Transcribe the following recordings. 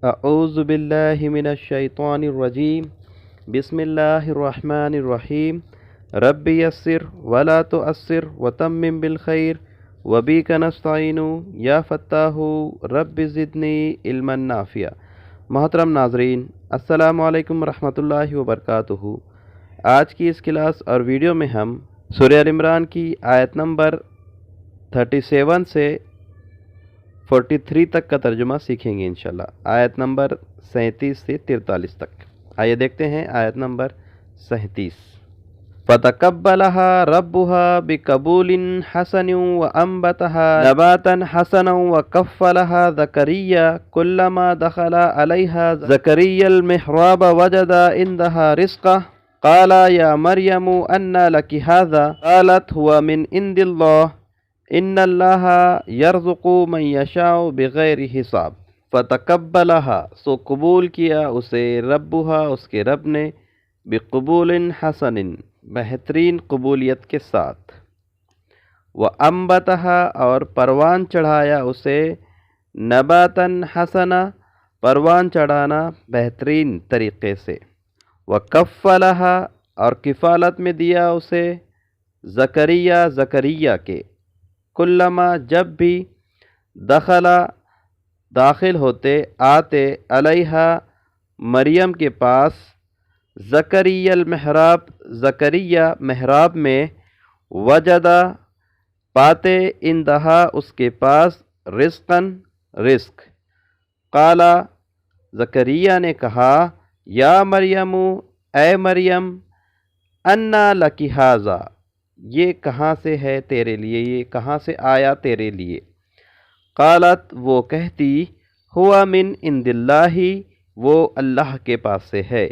اعوذ باللہ من الشیطان الرجیم بسم اللہ الرحمن الرحیم رب یسر ولا تعسر وتمم بالخیر وبک نستعین یا فتاح رب زدنی علما نافعا۔ محترم ناظرین، السلام علیکم ورحمۃ اللہ وبرکاتہ۔ آج کی اس کلاس اور ویڈیو میں ہم سورہ ال عمران کی آیت نمبر 37 سے 43 تک کا ترجمہ سیکھیں گے انشاءاللہ۔ آیت نمبر 37 سے 43 تک آئیے دیکھتے ہیں۔ آیت نمبر 37۔ فَتَقَبَّلَهَا رَبُّهَا بِقَبُولٍ حَسَنٍ وَأَنبَتَهَا نَبَاتًا حَسَنًا وَكَفَّلَهَا زَكَرِيَّا كُلَّمَا دَخَلَ عَلَيْهَا زَكَرِيَّا الْمِحْرَابَ وَجَدَ عِندَهَا رِزْقًا قَالَ يَا مَرْيَمُ أَنَّىٰ لَكِ هَٰذَا قَالَتْ هُوَ مِنْ عِندِ اللَّهِ ان اللہ یرزق من یشاء بغیر حساب۔ فتقبلها، سو قبول کیا اسے، ربها، اس کے رب نے، بقبول حسن، بہترین قبولیت کے ساتھ، وانبتها، اور پروان چڑھایا اسے، نباتا حسنا، پروان چڑھانا بہترین طریقے سے، وکفلها، اور کفالت میں دیا اسے، زکریا، زکریا کے، کلما، جب بھی، دخلا، داخل ہوتے، آتے، علیہا، مریم کے پاس، زکریا المحراب، زکریا محراب میں، وجدہ، پاتے، اندہا، اس کے پاس، رزقاً، رزق، قالا، زکریا نے کہا، یا مریم، اے مریم، انا لکی ھذا، یہ کہاں سے ہے تیرے لیے، یہ کہاں سے آیا تیرے لیے۔ قالت، وہ کہتی، ہوا من عند اللہ، وہ اللہ کے پاس سے ہے،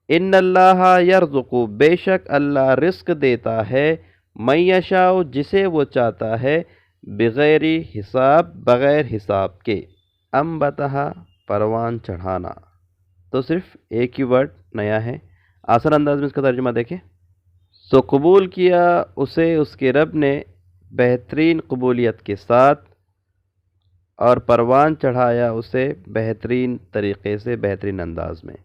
ان اللہ یرزق، بے شک اللہ رزق دیتا ہے، من یشاء، جسے وہ چاہتا ہے، بغیر حساب، بغیر حساب کے۔ انبتہا، پروان چڑھانا، تو صرف ایک ہی ورڈ نیا ہے، آسان انداز میں اس کا ترجمہ دیکھیں۔ سو قبول کیا اسے اس کے رب نے بہترین قبولیت کے ساتھ، اور پروان چڑھایا اسے بہترین طریقے سے، بہترین انداز میں،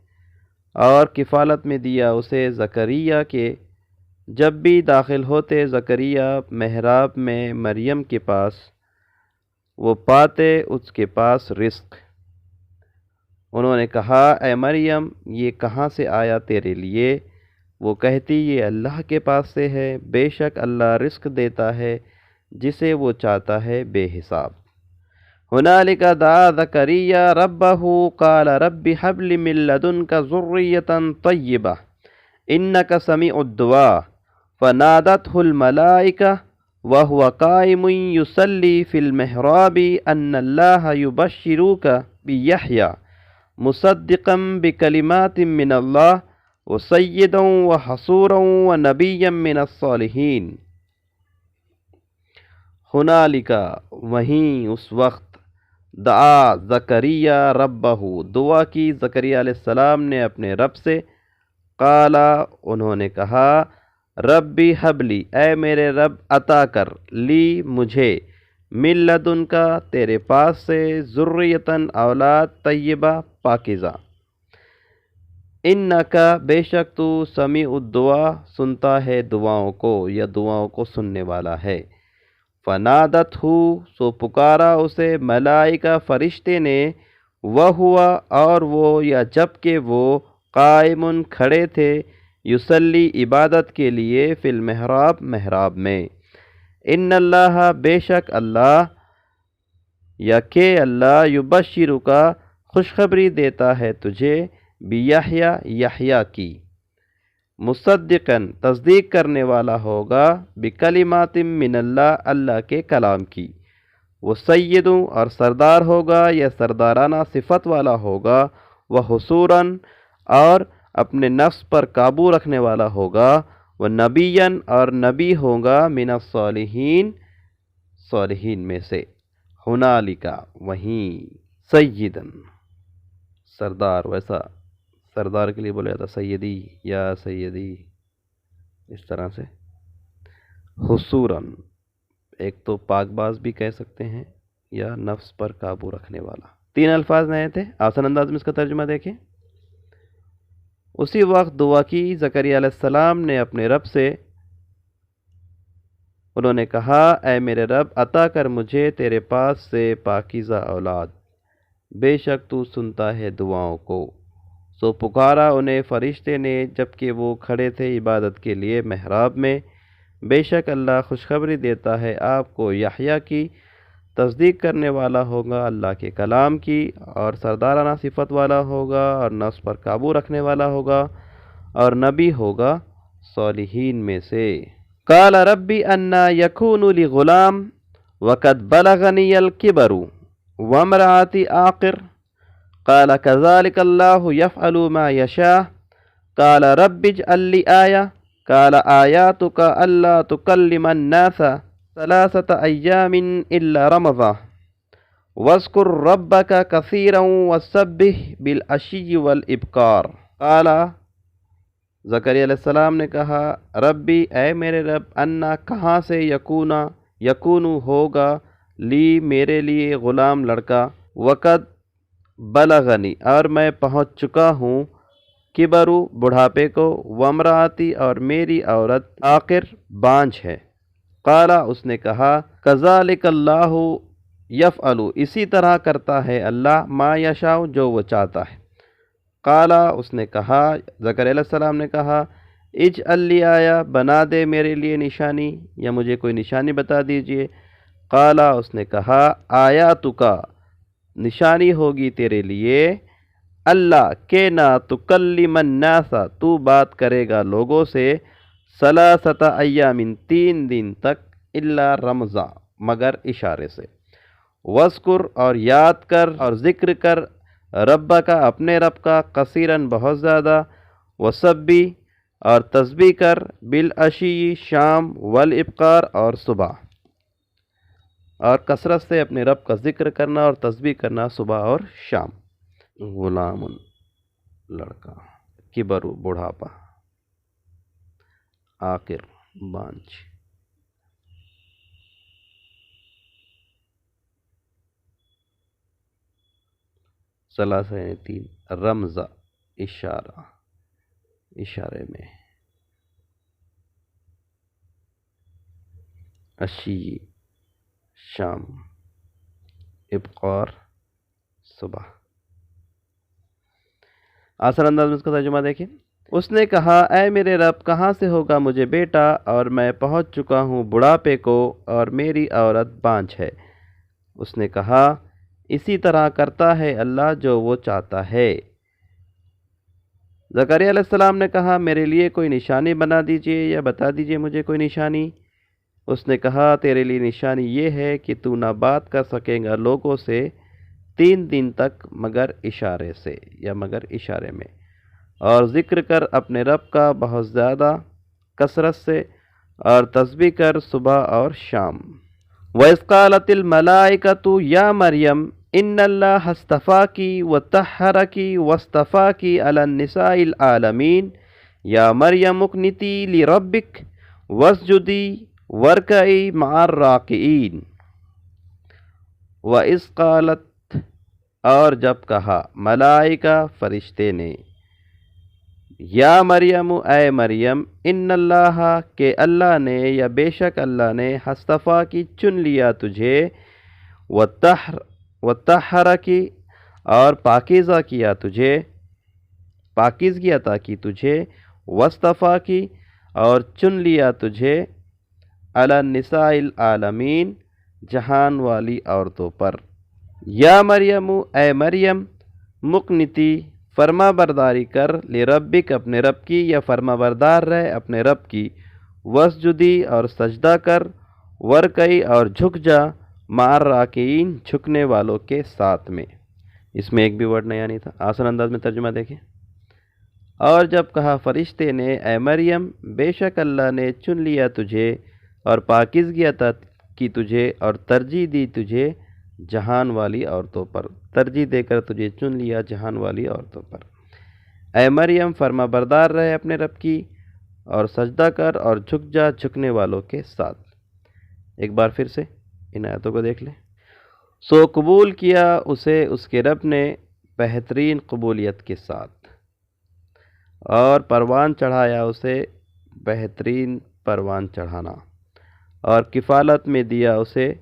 اور کفالت میں دیا اسے زکریا کے، جب بھی داخل ہوتے زکریا محراب میں مریم کے پاس، وہ پاتے اس کے پاس رزق۔ انہوں نے کہا، اے مریم، یہ کہاں سے آیا تیرے لیے؟ وہ کہتی، یہ اللہ کے پاس سے ہے، بے شک اللہ رزق دیتا ہے جسے وہ چاہتا ہے بے حساب۔ ہنالک دعا زکریا ربہ قال رب ھب لی من لدنک ذریۃ طیبہ انک سمیع الدعاء فنادته الملائکہ وہو قائم یصلی فی المحراب ان اللہ یبشرک بیحییٰ مصدقا بکلمات من اللہ وسیدا وحصورا ونبیا من الصالحین۔ ہنالکا، وہیں، اس وقت، دعا زکریا ربہ، دعا کی زکریا علیہ السلام نے اپنے رب سے، قالا، انہوں نے کہا، ربی حبلی، اے میرے رب عطا کر، لی، مجھے، من لدن کا، تیرے پاس سے، ذریتاً، اولاد، طیبہ، پاکیزہ، انکا، بے شک تو، سمیع الدعا، سنتا ہے دعاؤں کو، یا دعاؤں کو سننے والا ہے۔ فنادت ہو، سو پکارا اسے، ملائکہ، فرشتے نے، وہوا، اور وہ، یا جب کہ وہ، قائم، کھڑے تھے، یصلی، عبادت کے لیے، فی المحراب، محراب میں، ان اللہ، بے شک اللہ، یا کہ اللہ، یبشرک، خوشخبری دیتا ہے تجھے، بیحییٰ، یحییٰ کی، مصدقاً، تصدیق کرنے والا ہوگا، بکلمات من اللہ، اللہ کے کلام کی، وہ سید، اور سردار ہوگا، یا سردارانہ صفت والا ہوگا، وہ حصوراً، اور اپنے نفس پر قابو رکھنے والا ہوگا، وہ نبیاً، اور نبی ہوگا، من الصالحین، صالحین میں سے۔ ہنالکا، وہیں، سیداً، سردار، ویسا سردار کے لیے بولا جاتا سیدی، یا سیدی، اس طرح سے۔ حصوراً، ایک تو پاک باز بھی کہہ سکتے ہیں، یا نفس پر قابو رکھنے والا۔ 3 الفاظ نئے تھے۔ آسان انداز میں اس کا ترجمہ دیکھیں۔ اسی وقت دعا کی زکریا علیہ السلام نے اپنے رب سے، انہوں نے کہا اے میرے رب عطا کر مجھے تیرے پاس سے پاکیزہ اولاد، بے شک تو سنتا ہے دعاؤں کو۔ سو پکارا انہیں فرشتے نے جبکہ وہ کھڑے تھے عبادت کے لیے محراب میں، بے شک اللہ خوشخبری دیتا ہے آپ کو یحییٰ کی، تصدیق کرنے والا ہوگا اللہ کے کلام کی، اور سردارانہ صفت والا ہوگا، اور نفس پر قابو رکھنے والا ہوگا، اور نبی ہوگا صالحین میں سے۔ قال ربی انا یکون لی غلام وقد بلغنی الکبر وامرأتی عاقر قال كذلك اللہ یفعل ما یشاء قال رب اجعل لی آیہ قال آیاتک الا تکلم الناس ثلاثة ایام الا رمضا واذکر ربک کثیرا وسبح بالعشی والابکار۔ قال زکریا علیہ السلام نے کہا ربی اے میرے رب انا کہاں سے یکون ہوگا لی میرے لیے غلام لڑکا، وقت بلغنی اور میں پہنچ چکا ہوں، کبرو بڑھاپے کو، وامرأتی اور میری عورت آخر بانجھ ہے۔ قالا اس نے کہا کذالک اللہ یفعل اسی طرح کرتا ہے اللہ ما یشاء جو وہ چاہتا ہے۔ قالا اس نے کہا زکریا علیہ السلام نے کہا اجعل لی آیہ بنا دے میرے لیے نشانی، یا مجھے کوئی نشانی بتا دیجئے۔ قالا اس نے کہا آیاتک نشانی ہوگی تیرے لیے، اللہ کہ نہ تکلم الناس تو بات کرے گا لوگوں سے، ثلاثۃ ایام 3 دن تک، الا رمضا مگر اشارے سے، وذکر اور یاد کر اور ذکر کر، رب کا اپنے رب کا، کثیراً بہت زیادہ، وسبی اور تسبیح کر، بالعشی شام، والابکار اور صبح، اور کثرت سے اپنے رب کا ذکر کرنا اور تسبیح کرنا صبح اور شام۔ غلام لڑکا، کبرو بڑھاپا، آخر بانجھ۔ ثلاثہ یعنی 3، رمز اشارہ، اشارے میں، عشی شام، ابکار صبح۔ آسان انداز میں اس کا ترجمہ دیکھیں۔ اس نے کہا اے میرے رب کہاں سے ہوگا مجھے بیٹا، اور میں پہنچ چکا ہوں بڑھاپے کو، اور میری عورت بانجھ ہے۔ اس نے کہا اسی طرح کرتا ہے اللہ جو وہ چاہتا ہے۔ زکریا علیہ السلام نے کہا میرے لیے کوئی نشانی بنا دیجئے، یا بتا دیجئے مجھے کوئی نشانی۔ اس نے کہا تیرے لیے نشانی یہ ہے کہ تو نہ بات کر سکے گا لوگوں سے 3 دن تک مگر اشارے سے، یا مگر اشارے میں، اور ذکر کر اپنے رب کا بہت زیادہ کثرت سے، اور تسبیح کر صبح اور شام۔ وَإِذْ قَالَتِ الْمَلَائِكَةُ يَا مَرْيَمْ إِنَّ اللَّهَ اصْطَفَاكِ وَطَهَّرَكِ وَاصْطَفَاكِ عَلَى النِّسَاءِ الْعَالَمِينَ يَا مَرْيَمُ اقْنُتِي لِرَبِّكِ وَاسْجُدِي وَارْكَعِي مَعَ الرَّاكِعِينَ۔ وَإِذْ قَالَتْ اور جب کہا ملائکہ فرشتے نے، یا مریم اے مریم، ان اللہ کہ اللہ نے، یا بے شک اللہ نے، اصطفیٰ کی چن لیا تجھے، وطہر کی اور پاکیزہ کیا تجھے، پاکیزگی عطا کی تجھے، واصطفیٰ کی اور چن لیا تجھے، علی النساء العالمین جہان والی عورتوں پر۔ یا مریم اے مریم، مقنتی فرما برداری کر، لربک اپنے رب کی، یا فرما بردار رہ اپنے رب کی، وسجدی اور سجدہ کر، ورکعی اور جھک جا، مع الراکعین جھکنے والوں کے ساتھ میں۔ اس میں ایک بھی ورڈ نیا نہیں تھا۔ آسان انداز میں ترجمہ دیکھیں۔ اور جب کہا فرشتے نے اے مریم بے شک اللہ نے چن لیا تجھے اور پاکیزگی عطا کی تجھے اور ترجیح دی تجھے جہان والی عورتوں پر، ترجیح دے کر تجھے چن لیا جہان والی عورتوں پر۔ اے مریم فرما بردار رہے اپنے رب کی اور سجدہ کر اور جھک جا جھکنے والوں کے ساتھ۔ ایک بار پھر سے ان آیتوں کو دیکھ لیں۔ سو قبول کیا اسے اس کے رب نے بہترین قبولیت کے ساتھ، اور پروان چڑھایا اسے بہترین پروان چڑھانا، اور کفالت میں دیا اسے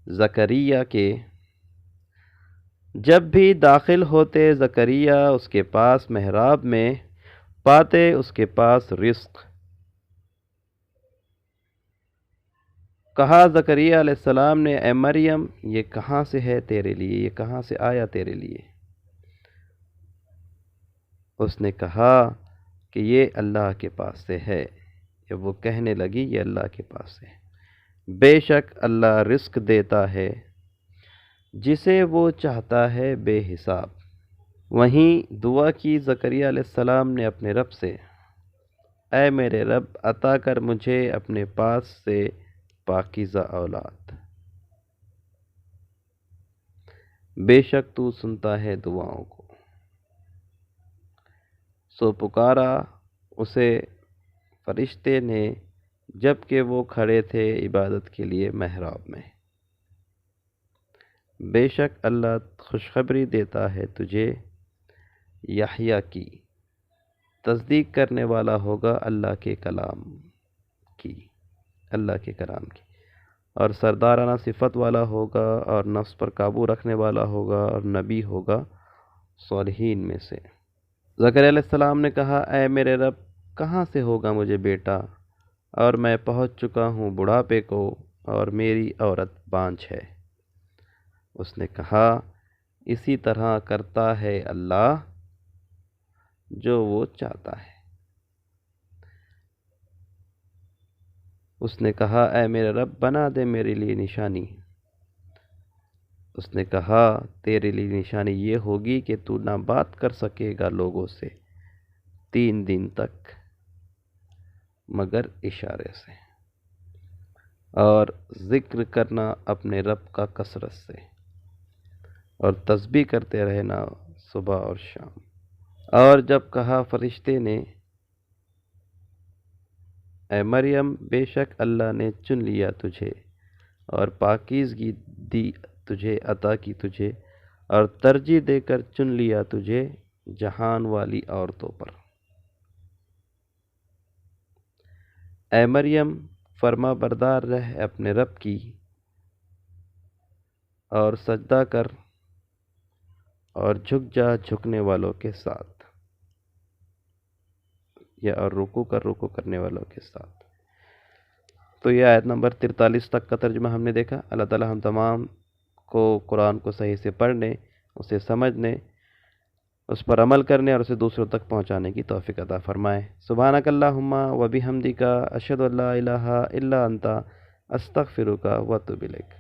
زکریا کے۔ جب بھی داخل ہوتے زکریا اس کے پاس محراب میں، پاتے اس کے پاس رزق۔ کہا زکریا علیہ السلام نے، اے مریم، یہ کہاں سے ہے تیرے لیے، یہ کہاں سے آیا تیرے لیے؟ اس نے کہا کہ یہ اللہ کے پاس سے ہے۔ جب وہ کہنے لگی یہ اللہ کے پاس سے ہے، بے شک اللہ رزق دیتا ہے جسے وہ چاہتا ہے بے حساب۔ وہیں دعا کی زکریا علیہ السلام نے اپنے رب سے، اے میرے رب، عطا کر مجھے اپنے پاس سے پاکیزہ اولاد، بے شک تو سنتا ہے دعاؤں کو۔ سو پکارا اسے فرشتے نے جب کہ وہ کھڑے تھے عبادت کے لیے محراب میں، بے شک اللہ خوشخبری دیتا ہے تجھے یحییٰ کی، تصدیق کرنے والا ہوگا اللہ کے کلام کی، اللہ کے کلام کی، اور سردارانہ صفت والا ہوگا، اور نفس پر قابو رکھنے والا ہوگا، اور نبی ہوگا صالحین میں سے۔ زکریا علیہ السلام نے کہا، اے میرے رب، کہاں سے ہوگا مجھے بیٹا، اور میں پہنچ چکا ہوں بڑھاپے کو، اور میری عورت بانجھ ہے۔ اس نے کہا، اسی طرح کرتا ہے اللہ جو وہ چاہتا ہے۔ اس نے کہا، اے میرے رب، بنا دے میرے لیے نشانی۔ اس نے کہا، تیرے لیے نشانی یہ ہوگی کہ تو نہ بات کر سکے گا لوگوں سے 3 دن تک مگر اشارے سے، اور ذکر کرنا اپنے رب کا کثرت سے، اور تسبیح کرتے رہنا صبح اور شام۔ اور جب کہا فرشتے نے، اے مریم، بے شک اللہ نے چن لیا تجھے، اور پاکیزگی دی تجھے، عطا کی تجھے، اور ترجیح دے کر چن لیا تجھے جہان والی عورتوں پر۔ اے مریم، فرما بردار رہ اپنے رب کی، اور سجدہ کر، اور جھک جا جھکنے والوں کے ساتھ، یا اور رکوع کرنے والوں کے ساتھ۔ تو یہ آیت نمبر 43 تک کا ترجمہ ہم نے دیکھا۔ اللہ تعالی ہم تمام کو قرآن کو صحیح سے پڑھنے، اسے سمجھنے، اس پر عمل کرنے، اور اسے دوسروں تک پہنچانے کی توفیق عطا فرمائے۔ سبحانک اللہم و بحمدک، اشہد ان لا الہ الا انت، استغفرک و اتوب الیک۔